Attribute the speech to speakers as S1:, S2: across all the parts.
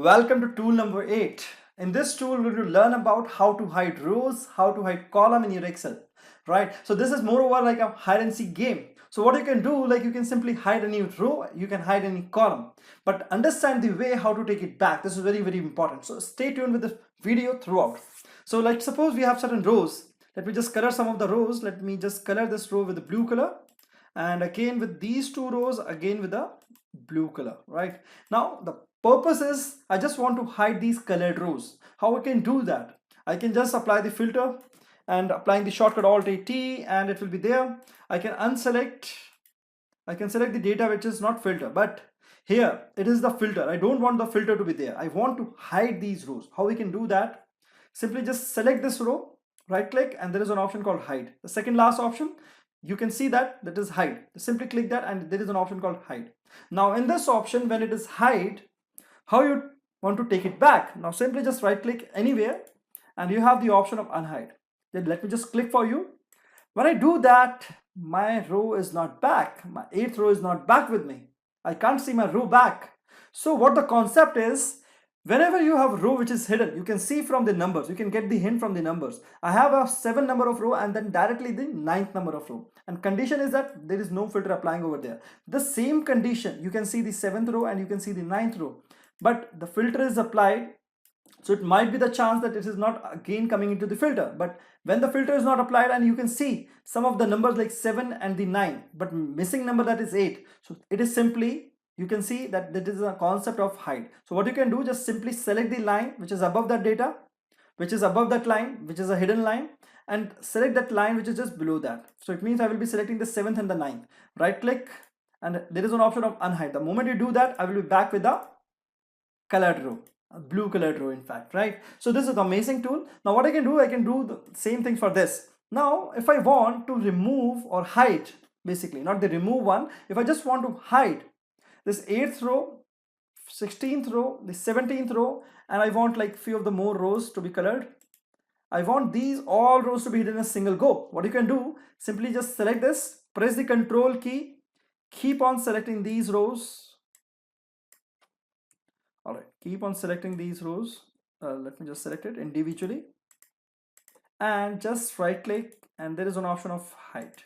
S1: Welcome to tool number 8. In this tool, we will learn about how to hide rows, how to hide column in your Excel, right? So this is moreover like a hide and seek game. So what you can do, like you can simply hide any row, you can hide any column, but understand the way how to take it back. This is very, very important. So stay tuned with the video throughout. So like suppose we have certain rows. Let me just color some of the rows. Let me just color this row with the blue color. And again with these two rows, again with the blue color, right? Now the purpose is I just want to hide these colored rows. How I can do that? I can just apply the filter and applying the shortcut Alt-A-T and it will be there. I can unselect, I can select the data which is not filter, but here it is the filter. I don't want the filter to be there. I want to hide these rows. How we can do that? Simply just select this row, right click, and there is an option called hide. The second last option, you can see that is hide. Simply click that and there is an option called hide. Now in this option, when it is hide, how you want to take it back? Now simply just right click anywhere and you have the option of unhide. Then let me just click for you. When I do that, my row is not back. My 8th row is not back with me. I can't see my row back. So what the concept is, whenever you have a row which is hidden, you can see from the numbers, you can get the hint from the numbers. I have a 7 number of row and then directly the 9th number of row. And condition is that there is no filter applying over there. The same condition, you can see the 7th row and you can see the 9th row. But the filter is applied. So it might be the chance that it is not again coming into the filter. But when the filter is not applied and you can see some of the numbers like 7 and the 9, but missing number that is 8. So it is simply, you can see that this is a concept of hide. So what you can do, just simply select the line which is above that data, which is above that line, which is a hidden line, and select that line which is just below that. So it means I will be selecting the 7th and the 9th. Right click and there is an option of unhide. The moment you do that, I will be back with the colored row, a blue colored row in fact, right? So this is an amazing tool. Now what I can do the same thing for this. Now if I want to remove or hide, basically not the remove one, if I just want to hide this 8th row, 16th row, the 17th row, and I want like few of the more rows to be colored. I want these all rows to be hidden in a single go. What you can do, simply just select this, press the control key, keep on selecting these rows. All right, keep on selecting these rows. Let me just select it individually and just right click and there is an option of hide.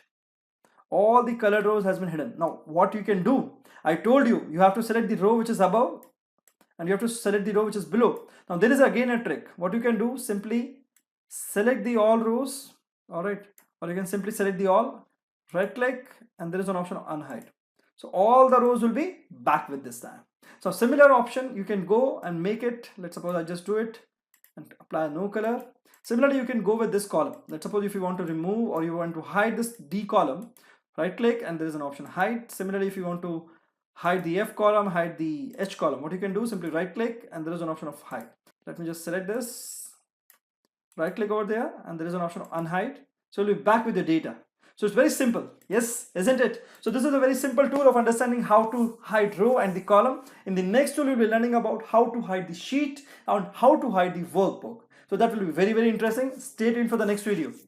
S1: All the colored rows has been hidden. Now what you can do, I told you, you have to select the row which is above and you have to select the row which is below. Now there is again a trick. What you can do, simply select the all rows, all right, or you can simply select the all, right click and there is an option of unhide. So all the rows will be back with this time. So similar option, you can go and make it, let's suppose I just do it and apply no color. Similarly, you can go with this column. Let's suppose if you want to remove or you want to hide this D column, right click and there is an option hide. Similarly, if you want to hide the F column, hide the H column, what you can do, simply right click and there is an option of hide. Let me just select this, right click over there and there is an option of unhide. So you'll be back with the data. So it's very simple, yes, isn't it? So this is a very simple tool of understanding how to hide row and the column. In the next tool, we'll be learning about how to hide the sheet and how to hide the workbook. So that will be very, very interesting. Stay tuned for the next video.